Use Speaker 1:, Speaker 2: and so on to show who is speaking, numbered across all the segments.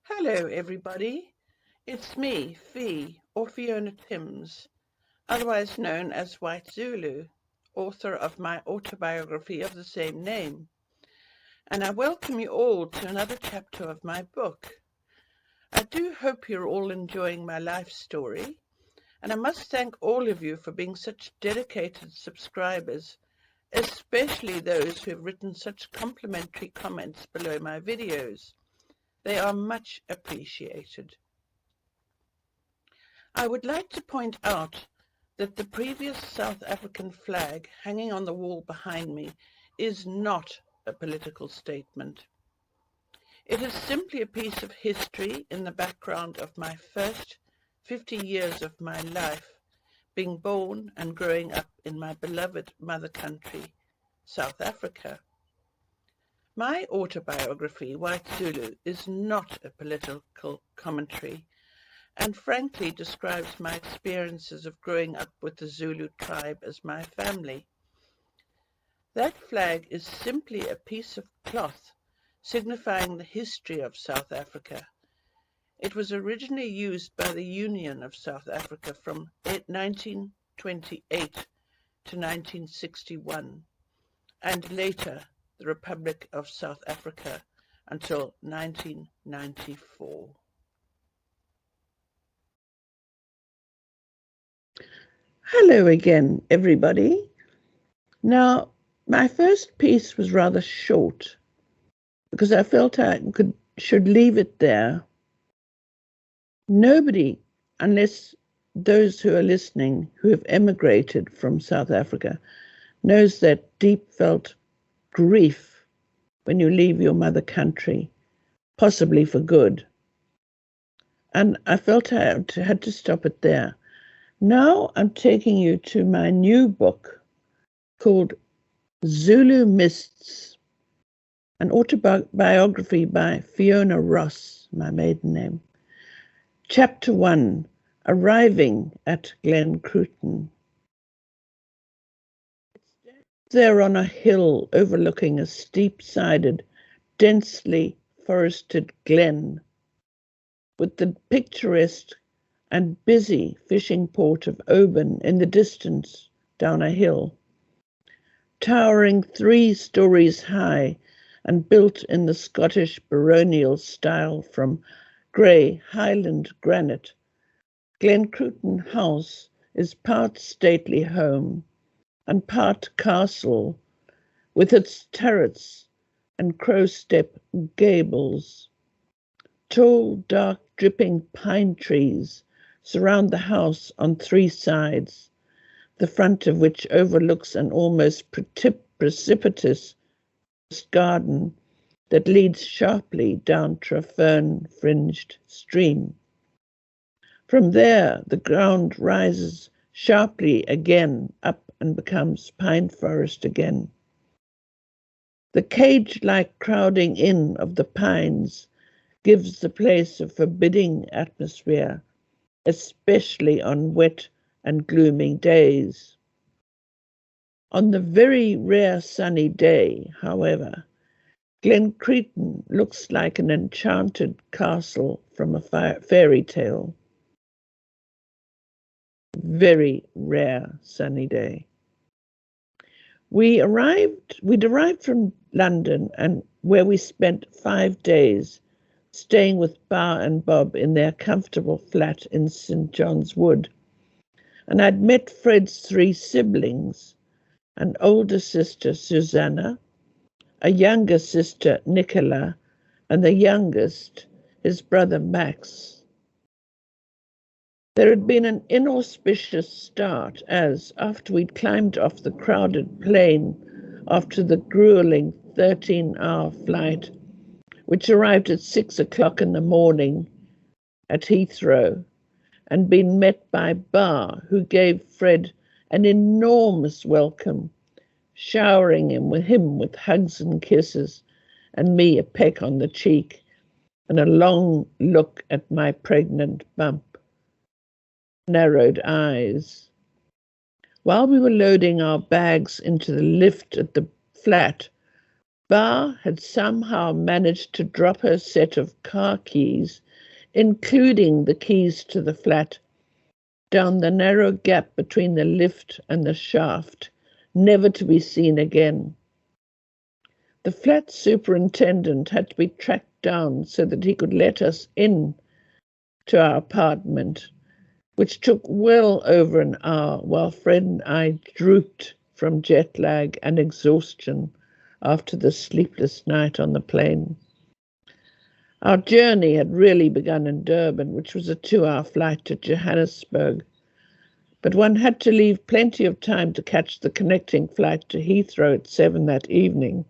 Speaker 1: Hello, everybody. It's me, Fee, or Fiona Timms, otherwise known as White Zulu, author of my autobiography of the same name. And I welcome you all to another chapter of my book. I do hope you're all enjoying my life story, and I must thank all of you for being such dedicated subscribers, especially those who have written such complimentary comments below my videos. They are much appreciated. I would like to point out that the previous South African flag hanging on the wall behind me is not a political statement. It is simply a piece of history in the background of my first 50 years of my life, being born and growing up in my beloved mother country, South Africa. My autobiography, White Zulu, is not a political commentary, and frankly describes my experiences of growing up with the Zulu tribe as my family. That flag is simply a piece of cloth signifying the history of South Africa. It was originally used by the Union of South Africa from 1928 to 1961, and later the Republic of South Africa until 1994. Hello again, everybody. Now, my first piece was rather short because I felt I should leave it there. Nobody, unless those who are listening who have emigrated from South Africa, knows that deep felt grief when you leave your mother country, possibly for good. And I felt I had to stop it there. Now I'm taking you to my new book called Zulu Mists, an autobiography by Fiona Ross, my maiden name. Chapter 1, Arriving at Glen Cruton. There on a hill overlooking a steep-sided, densely forested glen, with the picturesque and busy fishing port of Oban in the distance down a hill, towering 3 stories high and built in the Scottish baronial style from grey Highland granite. Glen Cruton House is part stately home and part castle, with its turrets and crow-step gables. Tall, dark, dripping pine trees surround the house on 3 sides, the front of which overlooks an almost precipitous garden that leads sharply down to a fern-fringed stream. From there, the ground rises sharply again up and becomes pine forest again. The cage-like crowding in of the pines gives the place a forbidding atmosphere, especially on wet and gloomy days. On the very rare sunny day, however, Glen Cruton looks like an enchanted castle from a fairy tale. Very rare sunny day. We'd arrived from London, and where we spent 5 days staying with Ba and Bob in their comfortable flat in St. John's Wood. And I'd met Fred's 3 siblings, an older sister, Susanna, a younger sister, Nicola, and the youngest, his brother, Max. There had been an inauspicious start as, after we'd climbed off the crowded plane after the grueling 13-hour flight, which arrived at 6 o'clock in the morning at Heathrow, and been met by Ba, who gave Fred an enormous welcome, showering him with hugs and kisses, and me a peck on the cheek and a long look at my pregnant bump. Narrowed eyes. While we were loading our bags into the lift at the flat, Bar had somehow managed to drop her set of car keys, including the keys to the flat, down the narrow gap between the lift and the shaft, never to be seen again. The flat superintendent had to be tracked down so that he could let us in to our apartment, which took well over an hour while Fred and I drooped from jet lag and exhaustion after the sleepless night on the plane. Our journey had really begun in Durban, which was a 2-hour flight to Johannesburg, but one had to leave plenty of time to catch the connecting flight to Heathrow at 7 that evening.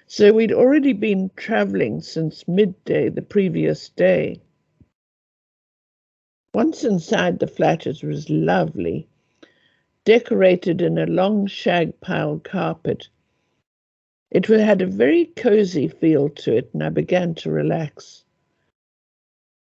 Speaker 1: So we'd already been travelling since midday the previous day. Once inside the flat, it was lovely, decorated in a long shag-piled carpet. It had a very cosy feel to it, and I began to relax.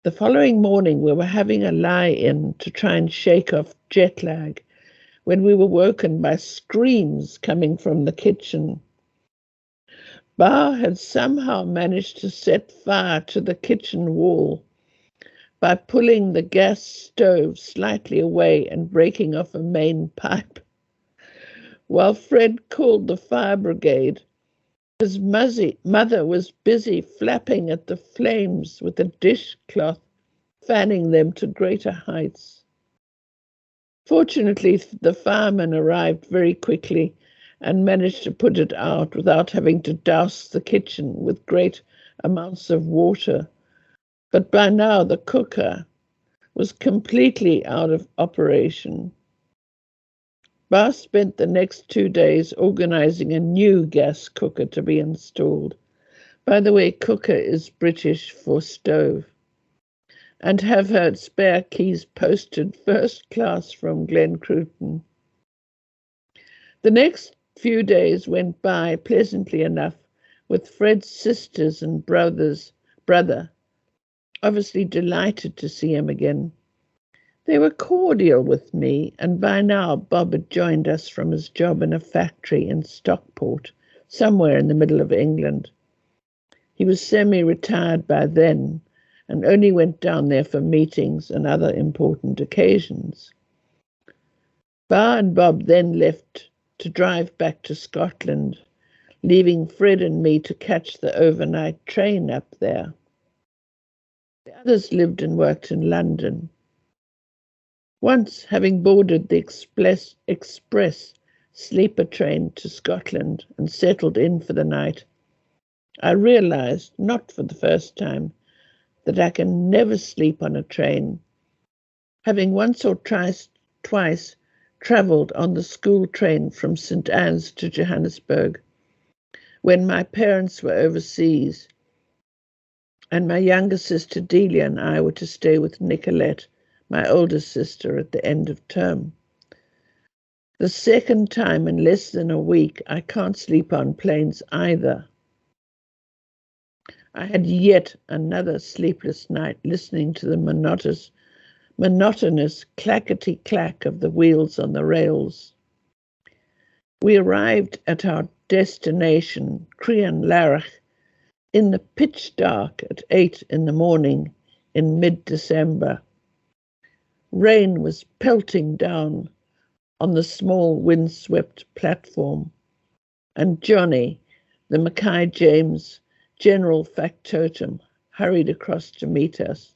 Speaker 1: The following morning, we were having a lie-in to try and shake off jet lag when we were woken by screams coming from the kitchen. Bar had somehow managed to set fire to the kitchen wall by pulling the gas stove slightly away and breaking off a main pipe. While Fred called the fire brigade, his mother was busy flapping at the flames with a dishcloth, fanning them to greater heights. Fortunately, the firemen arrived very quickly and managed to put it out without having to douse the kitchen with great amounts of water. But by now the cooker was completely out of operation. Bar spent the next 2 days organizing a new gas cooker to be installed. By the way, cooker is British for stove. And have her spare keys posted first class from Glen Cruton. The next few days went by pleasantly enough, with Fred's sisters and brother obviously delighted to see him again. They were cordial with me, and by now Bob had joined us from his job in a factory in Stockport, somewhere in the middle of England. He was semi-retired by then, and only went down there for meetings and other important occasions. Bar and Bob then left to drive back to Scotland, leaving Fred and me to catch the overnight train up there. The others lived and worked in London. Once, having boarded the express sleeper train to Scotland and settled in for the night, I realised, not for the first time, that I can never sleep on a train. Having once or twice travelled on the school train from St Anne's to Johannesburg, when my parents were overseas, and my younger sister Delia and I were to stay with Nicolette, my older sister, at the end of term. The second time in less than a week, I can't sleep on planes either. I had yet another sleepless night listening to the monotonous clackety-clack of the wheels on the rails. We arrived at our destination, Crianlarich, in the pitch dark at 8 in the morning in mid-December. Rain was pelting down on the small windswept platform, and Johnny, the Mackay James general factotum, hurried across to meet us.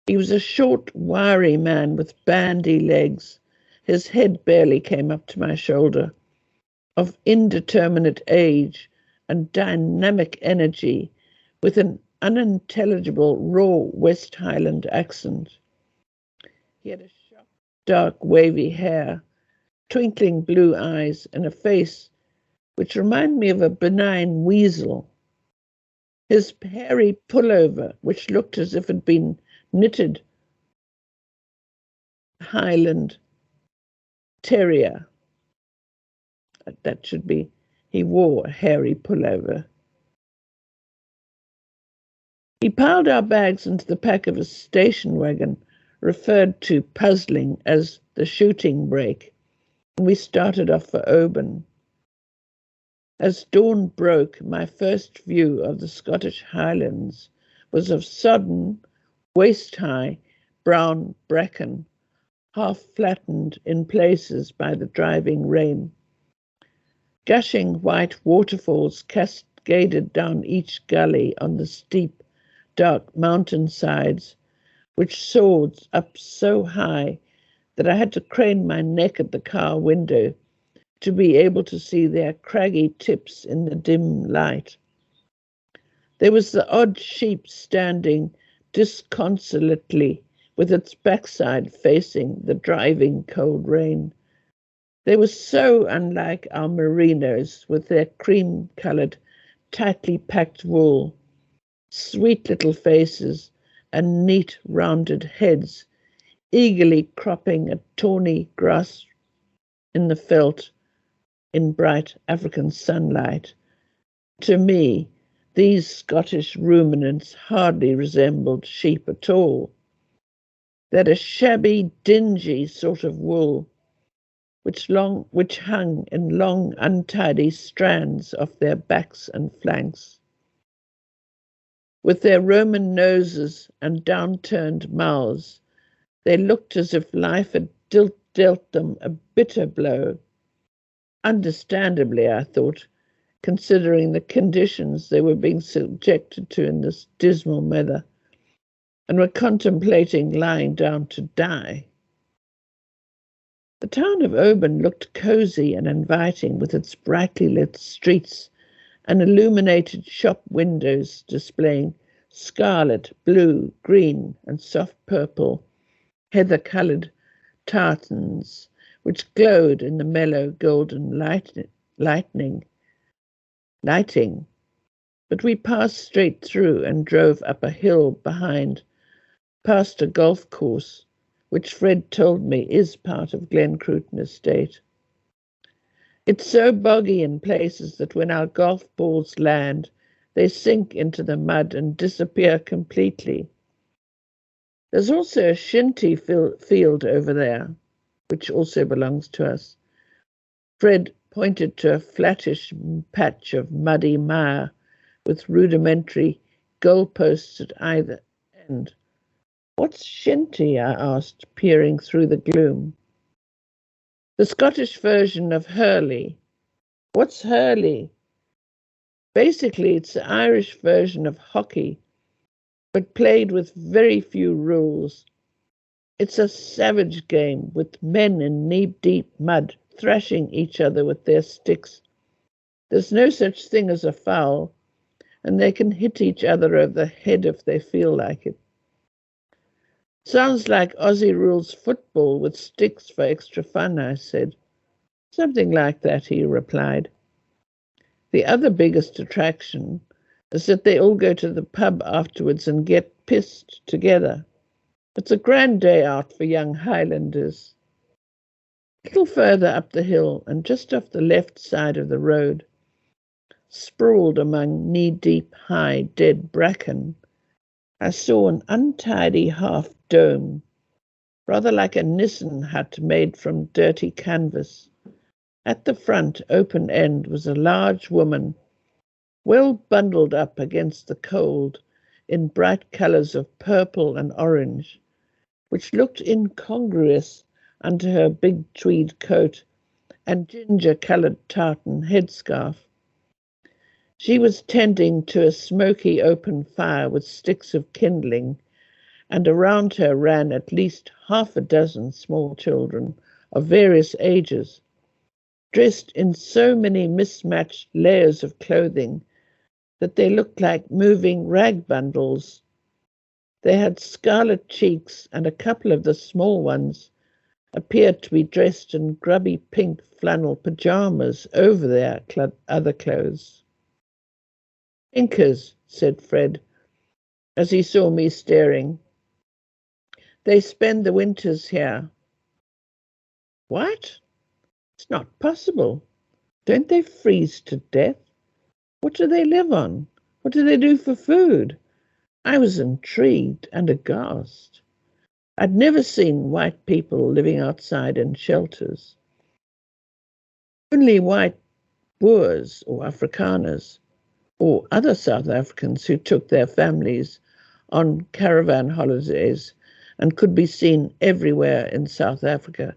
Speaker 1: He was a short, wiry man with bandy legs. His head barely came up to my shoulder, of indeterminate age and dynamic energy, with an unintelligible, raw West Highland accent. He had a sharp, dark, wavy hair, twinkling blue eyes, and a face which reminded me of a benign weasel. His hairy pullover, which looked as if it had been knitted Highland terrier. That should be, he wore a hairy pullover. He piled our bags into the back of a station wagon, referred to puzzling as the shooting brake, and we started off for Oban. As dawn broke, my first view of the Scottish Highlands was of sodden, waist-high, brown bracken, half flattened in places by the driving rain. Gushing white waterfalls cascaded down each gully on the steep, dark mountain sides, which soared up so high that I had to crane my neck at the car window to be able to see their craggy tips in the dim light. There was the odd sheep standing disconsolately with its backside facing the driving cold rain. They were so unlike our merinos with their cream-coloured, tightly packed wool, sweet little faces and neat rounded heads, eagerly cropping a tawny grass in the veldt in bright African sunlight. To me, these Scottish ruminants hardly resembled sheep at all. They had a shabby, dingy sort of wool, which hung in long, untidy strands off their backs and flanks. With their Roman noses and downturned mouths, they looked as if life had dealt them a bitter blow. Understandably, I thought, considering the conditions they were being subjected to in this dismal weather, and were contemplating lying down to die. The town of Oban looked cosy and inviting, with its brightly lit streets and illuminated shop windows displaying scarlet, blue, green, and soft purple, heather-coloured tartans, which glowed in the mellow golden lighting. But we passed straight through and drove up a hill behind, past a golf course, which Fred told me is part of Glencruton Estate. It's so boggy in places that when our golf balls land, they sink into the mud and disappear completely. There's also a shinty field over there, which also belongs to us. Fred pointed to a flattish patch of muddy mire with rudimentary goalposts at either end. What's shinty? I asked, peering through the gloom. The Scottish version of hurley. What's hurley? Basically, it's the Irish version of hockey, but played with very few rules. It's a savage game with men in knee-deep mud thrashing each other with their sticks. There's no such thing as a foul, and they can hit each other over the head if they feel like it. Sounds like Aussie rules football with sticks for extra fun, I said. Something like that, he replied. The other biggest attraction is that they all go to the pub afterwards and get pissed together. It's a grand day out for young Highlanders. A little further up the hill and just off the left side of the road, sprawled among knee-deep high dead bracken, I saw an untidy half dome, rather like a Nissen hut made from dirty canvas. At the front open end was a large woman, well bundled up against the cold in bright colours of purple and orange, which looked incongruous under her big tweed coat and ginger-coloured tartan headscarf. She was tending to a smoky open fire with sticks of kindling, and around her ran at least half a dozen small children of various ages, dressed in so many mismatched layers of clothing that they looked like moving rag bundles. They had scarlet cheeks, and a couple of the small ones appeared to be dressed in grubby pink flannel pyjamas over their other clothes. Inkers, said Fred, as he saw me staring. They spend the winters here. What? It's not possible. Don't they freeze to death? What do they live on? What do they do for food? I was intrigued and aghast. I'd never seen white people living outside in shelters. Only white Boers or Afrikaners, or other South Africans who took their families on caravan holidays and could be seen everywhere in South Africa.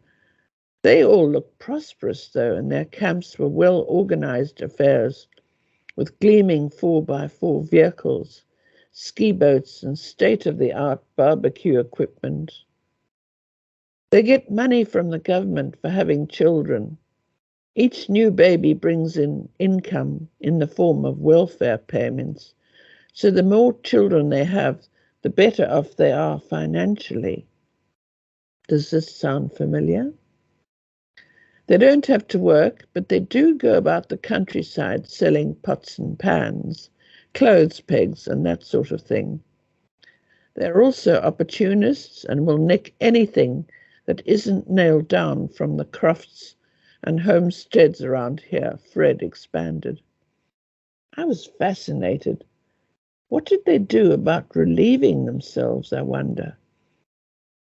Speaker 1: They all looked prosperous, though, and their camps were well organized affairs with gleaming 4x4 vehicles, ski boats, and state of the art barbecue equipment. They get money from the government for having children. Each new baby brings in income in the form of welfare payments. So the more children they have, the better off they are financially. Does this sound familiar? They don't have to work, but they do go about the countryside selling pots and pans, clothes pegs, and that sort of thing. They're also opportunists and will nick anything that isn't nailed down from the crofts and homesteads around here, Fred expanded. I was fascinated. What did they do about relieving themselves, I wonder?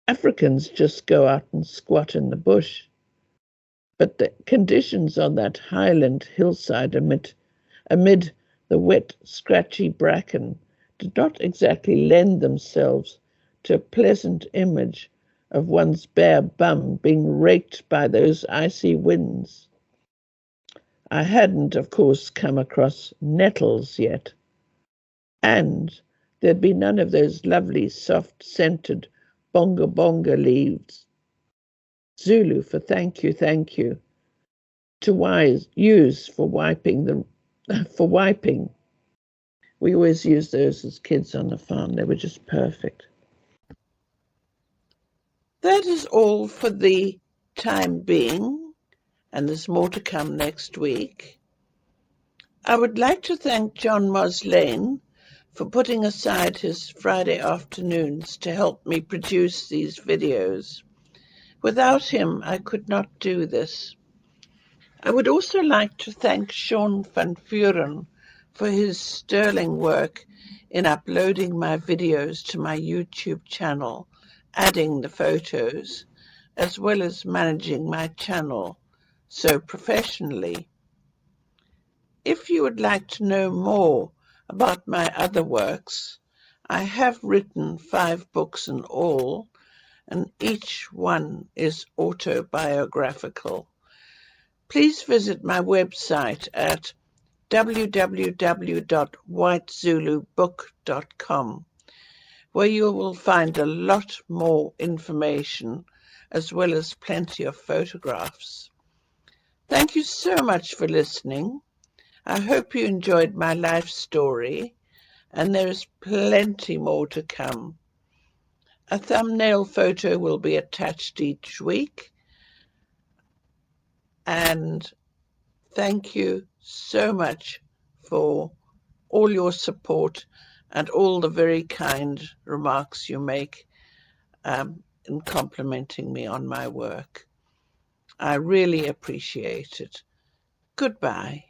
Speaker 1: Africans just go out and squat in the bush. But the conditions on that highland hillside amid the wet, scratchy bracken did not exactly lend themselves to a pleasant image of one's bare bum being raked by those icy winds. I hadn't, of course, come across nettles yet, and there'd be none of those lovely, soft-scented bonga bonga leaves. Zulu for thank you, to use for wiping. We always used those as kids on the farm. They were just perfect. That is all for the time being, and there's more to come next week. I would like to thank John Moslane for putting aside his Friday afternoons to help me produce these videos. Without him, I could not do this. I would also like to thank Sean van Vuren for his sterling work in uploading my videos to my YouTube channel, adding the photos, as well as managing my channel so professionally. If you would like to know more about my other works, I have written 5 books in all, and each one is autobiographical. Please visit my website at www.whitezulubook.com, where you will find a lot more information as well as plenty of photographs. Thank you so much for listening. I hope you enjoyed my life story, and there is plenty more to come. A thumbnail photo will be attached each week, and thank you so much for all your support and all the very kind remarks you make in complimenting me on my work. I really appreciate it. Goodbye.